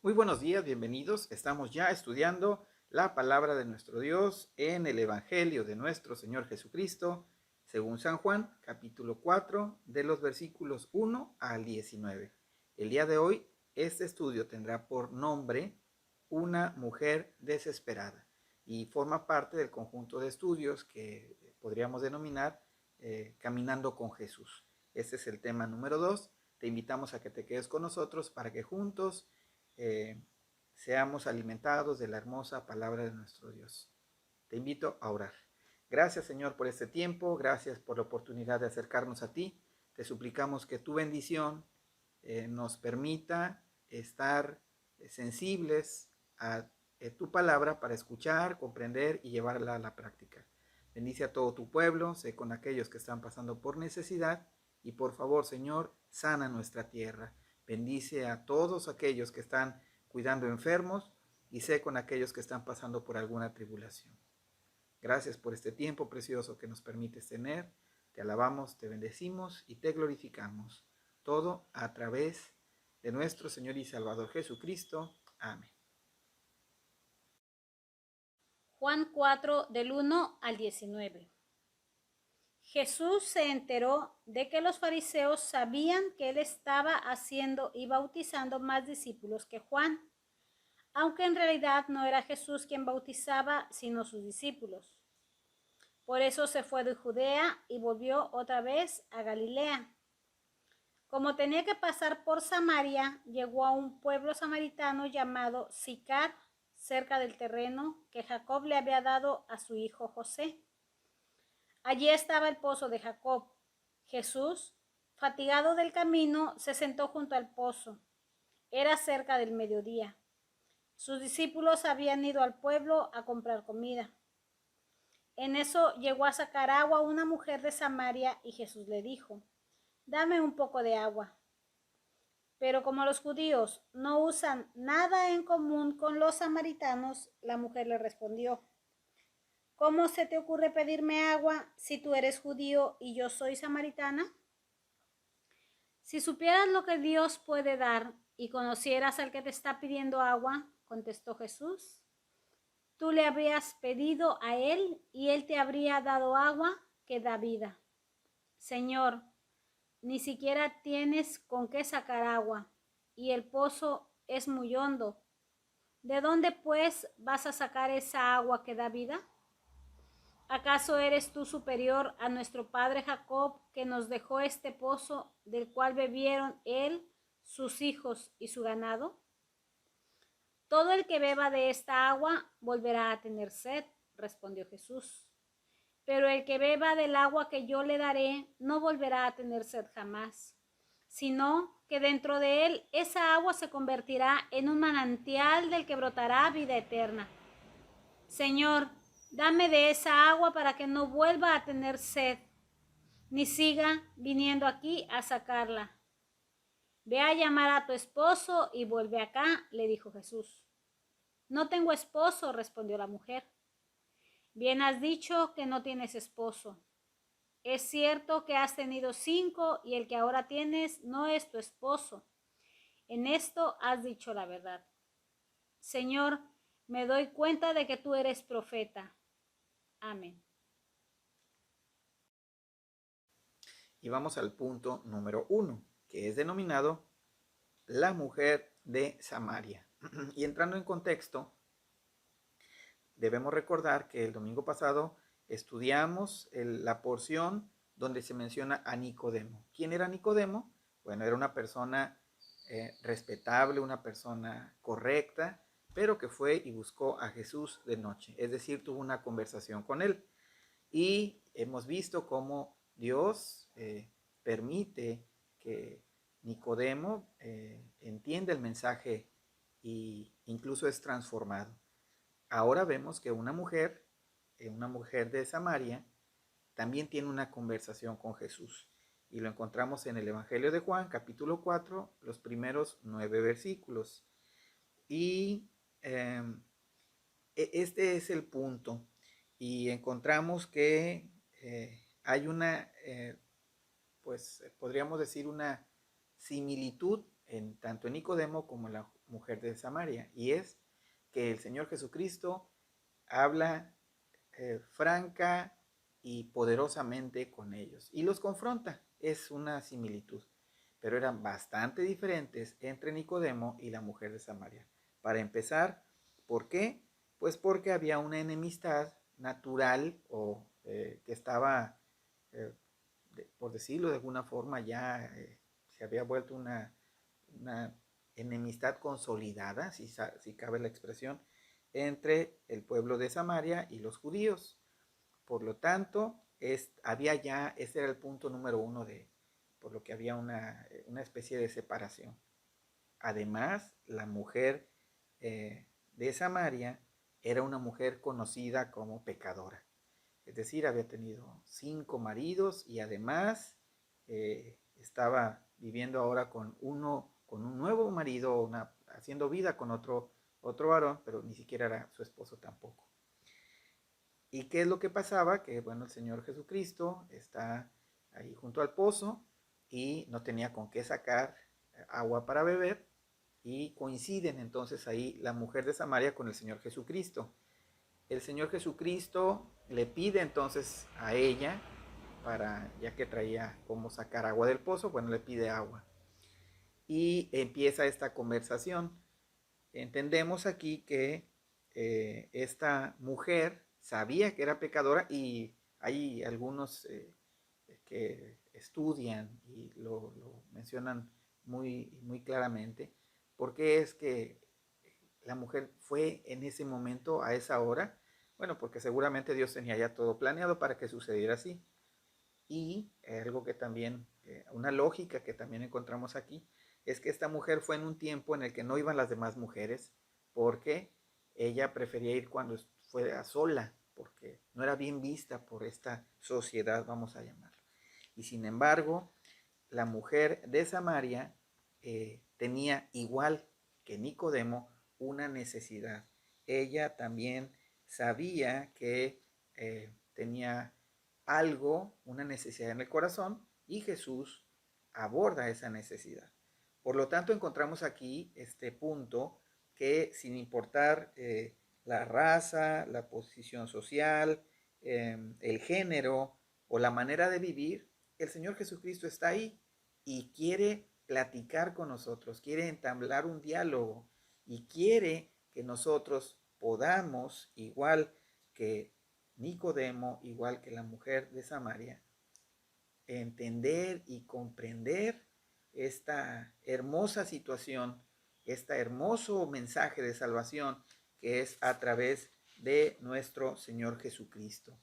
Muy buenos días, bienvenidos. Estamos ya estudiando la palabra de nuestro Dios en el Evangelio de nuestro Señor Jesucristo, según San Juan, capítulo 4, de los versículos 1 al 19. El día de hoy, este estudio tendrá por nombre Una mujer desesperada y forma parte del conjunto de estudios que podríamos denominar Caminando con Jesús. Este es el tema número 2. Te invitamos a que te quedes con nosotros para que juntos eh, seamos alimentados de la hermosa palabra de nuestro Dios. Te invito a orar. Gracias, Señor, por este tiempo. Gracias por la oportunidad de acercarnos a ti. Te suplicamos que tu bendición nos permita estar sensibles a tu palabra para escuchar, comprender y llevarla a la práctica. Bendice a todo tu pueblo, sé con aquellos que están pasando por necesidad y por favor, Señor, sana nuestra tierra. Bendice a todos aquellos que están cuidando enfermos y sé con aquellos que están pasando por alguna tribulación. Gracias por este tiempo precioso que nos permites tener. Te alabamos, te bendecimos y te glorificamos. Todo a través de nuestro Señor y Salvador Jesucristo. Amén. Juan 4 del 1 al 19. Jesús se enteró de que los fariseos sabían que él estaba haciendo y bautizando más discípulos que Juan, aunque en realidad no era Jesús quien bautizaba, sino sus discípulos. Por eso se fue de Judea y volvió otra vez a Galilea. Como tenía que pasar por Samaria, llegó a un pueblo samaritano llamado Sicar, cerca del terreno que Jacob le había dado a su hijo José. Allí estaba el pozo de Jacob. Jesús, fatigado del camino, se sentó junto al pozo. Era cerca del mediodía. Sus discípulos habían ido al pueblo a comprar comida. En eso llegó a sacar agua una mujer de Samaria y Jesús le dijo: «Dame un poco de agua». Pero como los judíos no usan nada en común con los samaritanos, la mujer le respondió: «¿Cómo se te ocurre pedirme agua si tú eres judío y yo soy samaritana? Si supieras lo que Dios puede dar y conocieras al que te está pidiendo agua», contestó Jesús, «tú le habrías pedido a él y él te habría dado agua que da vida». «Señor, ni siquiera tienes con qué sacar agua y el pozo es muy hondo. ¿De dónde pues vas a sacar esa agua que da vida? ¿Acaso eres tú superior a nuestro padre Jacob, que nos dejó este pozo del cual bebieron él, sus hijos y su ganado? Todo el que beba de esta agua volverá a tener sed», respondió Jesús. «Pero el que beba del agua que yo le daré no volverá a tener sed jamás, sino que dentro de él esa agua se convertirá en un manantial del que brotará vida eterna. Señor, dame de esa agua para que no vuelva a tener sed, ni siga viniendo aquí a sacarla». «Ve a llamar a tu esposo y vuelve acá», le dijo Jesús. «No tengo esposo», respondió la mujer. «Bien has dicho que no tienes esposo. Es cierto que has tenido 5 y el que ahora tienes no es tu esposo. En esto has dicho la verdad». «Señor, me doy cuenta de que tú eres profeta». Amén. Y vamos al punto número 1, que es denominado la mujer de Samaria. Y entrando en contexto, debemos recordar que el domingo pasado estudiamos la porción donde se menciona a Nicodemo. ¿Quién era Nicodemo? Bueno, era una persona respetable, una persona correcta, pero que fue y buscó a Jesús de noche, es decir, tuvo una conversación con él. Y hemos visto cómo Dios permite que Nicodemo entienda el mensaje e incluso es transformado. Ahora vemos que una mujer de Samaria, también tiene una conversación con Jesús. Y lo encontramos en el Evangelio de Juan, capítulo 4, los primeros 9 versículos. Y este es el punto. Y encontramos que hay una, pues podríamos decir una similitud tanto en Nicodemo como mujer de Samaria, y es que el Señor Jesucristo habla franca y poderosamente con ellos y los confronta. Es una similitud, pero eran bastante diferentes entre Nicodemo y la mujer de Samaria. Para empezar, ¿por qué? Pues porque había una enemistad natural o que estaba, eh, por decirlo de alguna forma, ya se había vuelto una enemistad consolidada, si cabe la expresión, entre el pueblo de Samaria y los judíos. Por lo tanto, había ya, ese era el punto número uno por lo que había una especie de separación. Además, la mujer de Samaria era una mujer conocida como pecadora. Es decir, había tenido 5 maridos y además estaba viviendo ahora con un nuevo marido, haciendo vida con otro varón, pero ni siquiera era su esposo tampoco. ¿Y qué es lo que pasaba? Que bueno, el Señor Jesucristo está ahí junto al pozo y no tenía con qué sacar agua para beber, y coinciden entonces ahí la mujer de Samaria con el Señor Jesucristo. El Señor Jesucristo le pide entonces a ella, ya que traía cómo sacar agua del pozo, bueno, le pide agua. Y empieza esta conversación. Entendemos aquí que esta mujer sabía que era pecadora, y hay algunos que estudian y lo mencionan muy claramente, porque es que la mujer fue en ese momento, a esa hora. Bueno, porque seguramente Dios tenía ya todo planeado para que sucediera así. Y algo que también, una lógica que también encontramos aquí, es que esta mujer fue en un tiempo en el que no iban las demás mujeres, porque ella prefería ir cuando fuera sola, porque no era bien vista por esta sociedad, vamos a llamarlo. Y sin embargo, la mujer de Samaria tenía, igual que Nicodemo, una necesidad. Ella también sabía que tenía algo, una necesidad en el corazón, y Jesús aborda esa necesidad. Por lo tanto, encontramos aquí este punto que, sin importar la raza, la posición social, el género o la manera de vivir, el Señor Jesucristo está ahí y quiere platicar con nosotros, quiere entablar un diálogo y quiere que nosotros podamos, igual que Nicodemo, igual que la mujer de Samaria, entender y comprender esta hermosa situación, este hermoso mensaje de salvación que es a través de nuestro Señor Jesucristo.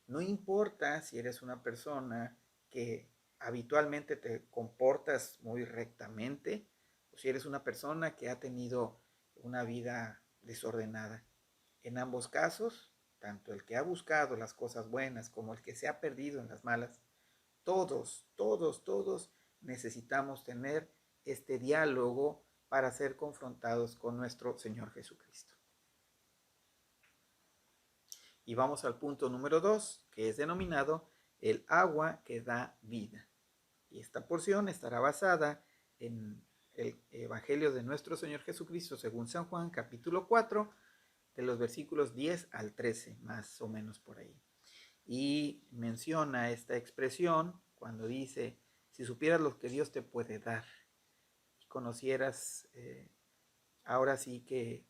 No importa si eres una persona que habitualmente te comportas muy rectamente, o si eres una persona que ha tenido una vida desordenada. En ambos casos, tanto el que ha buscado las cosas buenas como el que se ha perdido en las malas, todos necesitamos tener este diálogo para ser confrontados con nuestro Señor Jesucristo. Y vamos al punto número 2, que es denominado el agua que da vida. Y esta porción estará basada en el Evangelio de nuestro Señor Jesucristo según San Juan, capítulo 4, de los versículos 10 al 13, más o menos por ahí. Y menciona esta expresión cuando dice: si supieras lo que Dios te puede dar y conocieras ahora sí que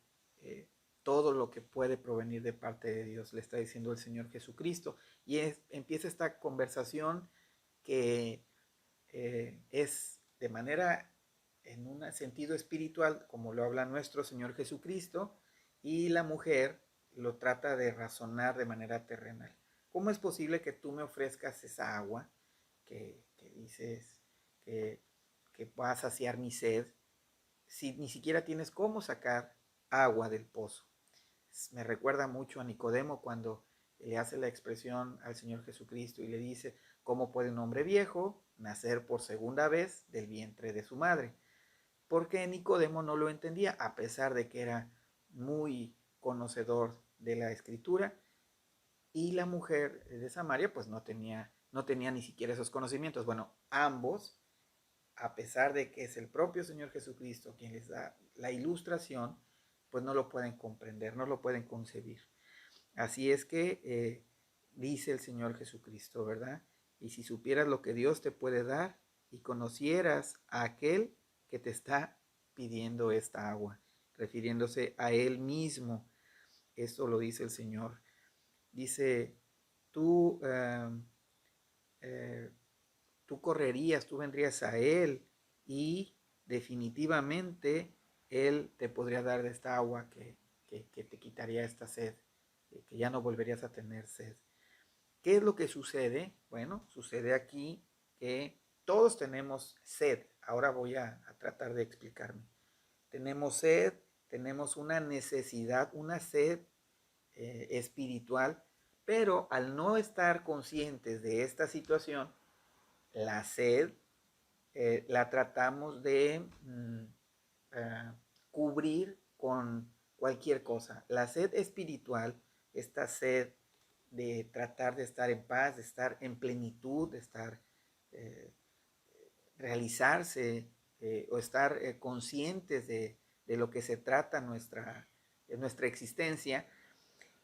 todo lo que puede provenir de parte de Dios, le está diciendo el Señor Jesucristo. Y empieza esta conversación que es de manera, en un sentido espiritual, como lo habla nuestro Señor Jesucristo, y la mujer lo trata de razonar de manera terrenal. ¿Cómo es posible que tú me ofrezcas esa agua que dices que va a saciar mi sed, si ni siquiera tienes cómo sacar agua del pozo? Me recuerda mucho a Nicodemo cuando le hace la expresión al Señor Jesucristo y le dice: ¿cómo puede un hombre viejo nacer por segunda vez del vientre de su madre? Porque Nicodemo no lo entendía, a pesar de que era muy conocedor de la escritura, y la mujer de Samaria pues no tenía ni siquiera esos conocimientos. Bueno, ambos a pesar de que es el propio Señor Jesucristo quien les da la ilustración, pues no lo pueden comprender, no lo pueden concebir. Así es que dice el Señor Jesucristo, ¿verdad? Y si supieras lo que Dios te puede dar y conocieras a aquel que te está pidiendo esta agua, refiriéndose a Él mismo, esto lo dice el Señor. Dice, tú, eh, tú correrías, tú vendrías a Él y definitivamente Él te podría dar de esta agua que te quitaría esta sed, que ya no volverías a tener sed. ¿Qué es lo que sucede? Bueno, sucede aquí que todos tenemos sed. Ahora voy a tratar de explicarme. Tenemos sed, tenemos una necesidad, una sed espiritual, pero al no estar conscientes de esta situación, la sed la tratamos de cubrir con cualquier cosa. La sed espiritual, esta sed de tratar de estar en paz, de estar en plenitud, de estar eh, realizarse o estar conscientes de lo que se trata nuestra existencia,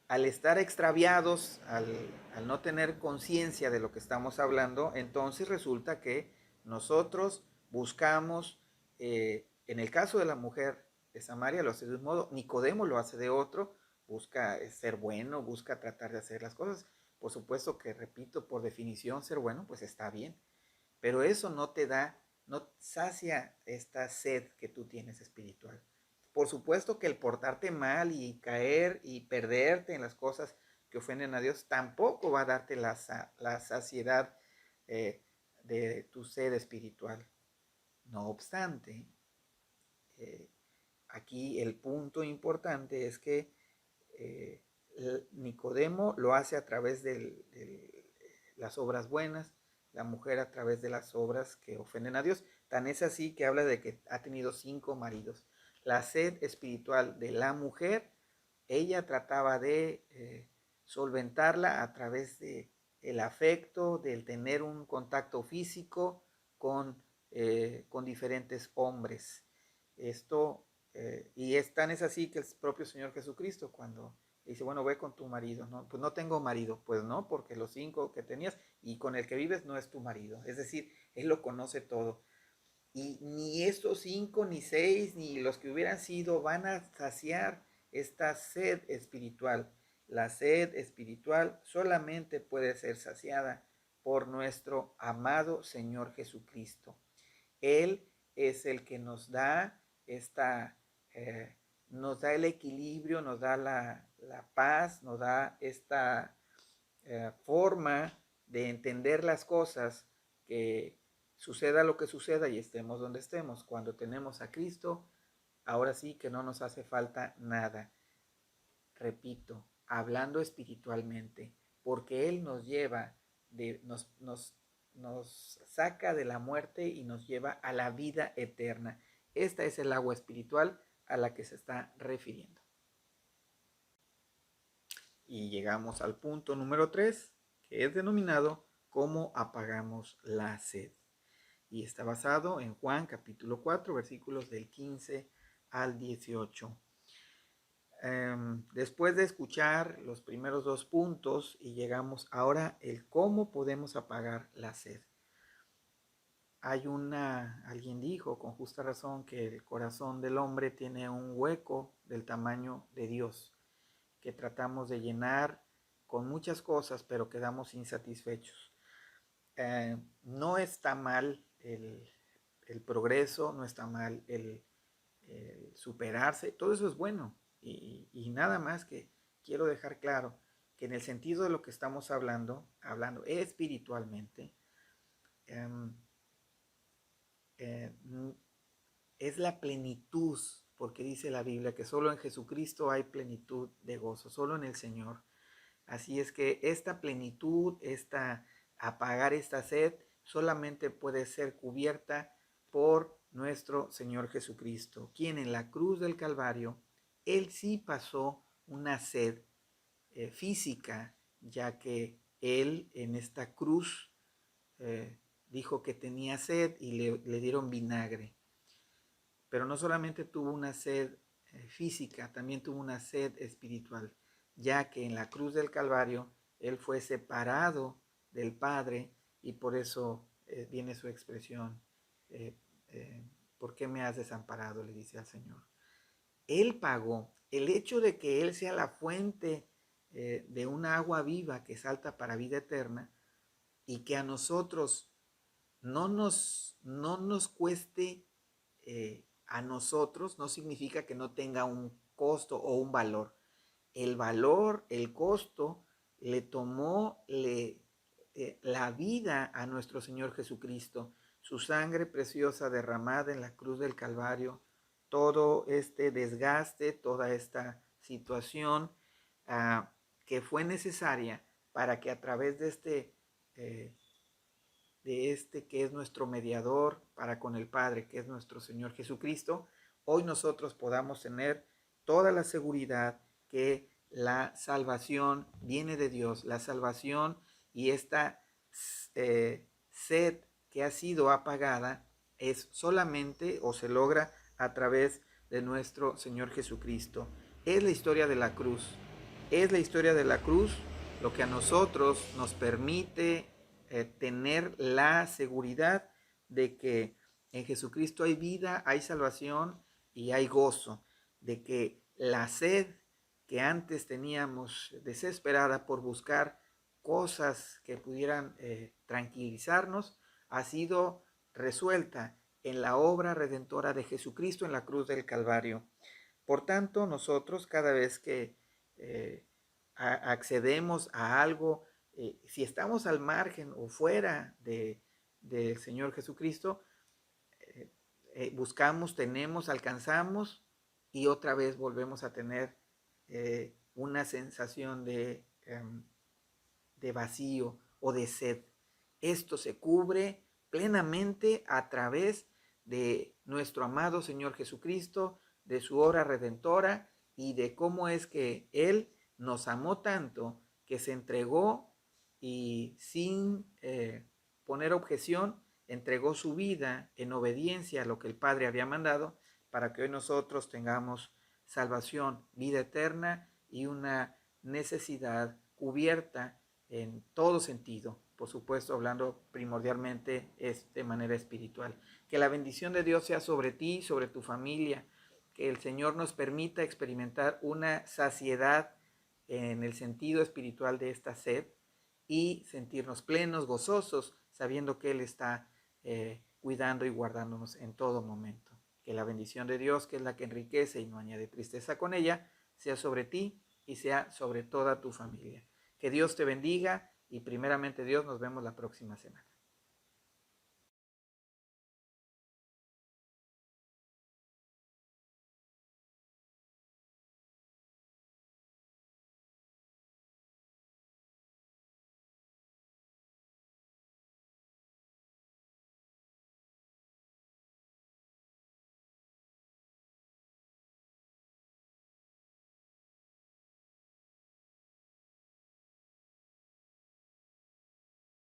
al estar extraviados, al no tener conciencia de lo que estamos hablando, entonces resulta que nosotros buscamos, en el caso de la mujer de Samaria lo hace de un modo, Nicodemo lo hace de otro, busca ser bueno, busca tratar de hacer las cosas. Por supuesto que, repito, por definición ser bueno, pues está bien, pero eso no te da, no sacia esta sed que tú tienes espiritual. Por supuesto que el portarte mal y caer y perderte en las cosas que ofenden a Dios tampoco va a darte la saciedad de tu sed espiritual. No obstante, eh, aquí el punto importante es que eh, Nicodemo lo hace a través de las obras buenas, la mujer a través de las obras que ofenden a Dios. Tan es así que habla de que ha tenido 5 maridos. La sed espiritual de la mujer, ella trataba de solventarla a través de el afecto, del tener un contacto físico con diferentes hombres. Esto, y tan es así que el propio Señor Jesucristo cuando dice, bueno, ve con tu marido, ¿no? Pues no tengo marido, pues no, porque los 5 que tenías y con el que vives no es tu marido. Es decir, Él lo conoce todo. Y ni estos 5, ni 6, ni los que hubieran sido van a saciar esta sed espiritual. La sed espiritual solamente puede ser saciada por nuestro amado Señor Jesucristo. Él es el que nos da nos da el equilibrio, nos da la paz, nos da esta forma de entender las cosas, que suceda lo que suceda y estemos donde estemos. Cuando tenemos a Cristo, ahora sí que no nos hace falta nada. Repito, hablando espiritualmente, porque Él nos lleva, nos saca de la muerte y nos lleva a la vida eterna. Esta es el agua espiritual a la que se está refiriendo. Y llegamos al punto número 3, que es denominado cómo apagamos la sed. Y está basado en Juan capítulo 4, versículos del 15 al 18. Después de escuchar los primeros 2 puntos y llegamos ahora el cómo podemos apagar la sed. Alguien dijo con justa razón que el corazón del hombre tiene un hueco del tamaño de Dios, que tratamos de llenar con muchas cosas, pero quedamos insatisfechos. No está mal el progreso, no está mal el superarse, todo eso es bueno. Y nada más que quiero dejar claro que en el sentido de lo que estamos hablando espiritualmente, es la plenitud, porque dice la Biblia que solo en Jesucristo hay plenitud de gozo, solo en el Señor. Así es que esta plenitud, apagar esta sed, solamente puede ser cubierta por nuestro Señor Jesucristo, quien en la cruz del Calvario, Él sí pasó una sed física, ya que Él en esta cruz dijo que tenía sed y le dieron vinagre. Pero no solamente tuvo una sed física, también tuvo una sed espiritual, ya que en la cruz del Calvario él fue separado del Padre y por eso viene su expresión, eh, ¿por qué me has desamparado?, le dice al Señor. Él pagó. El hecho de que Él sea la fuente de una agua viva que salta para vida eterna y que a nosotros no nos cueste a nosotros, no significa que no tenga un costo o un valor. El valor, el costo, le tomó la vida a nuestro Señor Jesucristo, su sangre preciosa derramada en la cruz del Calvario, todo este desgaste, toda esta situación que fue necesaria para que a través de este que es nuestro mediador para con el Padre, que es nuestro Señor Jesucristo, hoy nosotros podamos tener toda la seguridad que la salvación viene de Dios, la salvación y esta sed que ha sido apagada es solamente o se logra a través de nuestro Señor Jesucristo. Es la historia de la cruz, es la historia de la cruz lo que a nosotros nos permite tener la seguridad de que en Jesucristo hay vida, hay salvación y hay gozo, de que la sed que antes teníamos desesperada por buscar cosas que pudieran tranquilizarnos, ha sido resuelta en la obra redentora de Jesucristo en la cruz del Calvario. Por tanto, nosotros cada vez que accedemos a algo, si estamos al margen o fuera del Señor Jesucristo, buscamos, tenemos, alcanzamos y otra vez volvemos a tener una sensación de vacío o de sed. Esto se cubre plenamente a través de nuestro amado Señor Jesucristo, de su obra redentora y de cómo es que Él nos amó tanto que se entregó y sin poner objeción, entregó su vida en obediencia a lo que el Padre había mandado para que hoy nosotros tengamos salvación, vida eterna y una necesidad cubierta en todo sentido, por supuesto hablando primordialmente de manera espiritual. Que la bendición de Dios sea sobre ti, sobre tu familia, que el Señor nos permita experimentar una saciedad en el sentido espiritual de esta sed y sentirnos plenos, gozosos, sabiendo que Él está cuidando y guardándonos en todo momento. Que la bendición de Dios, que es la que enriquece y no añade tristeza con ella, sea sobre ti y sea sobre toda tu familia. Que Dios te bendiga y primeramente Dios, nos vemos la próxima semana.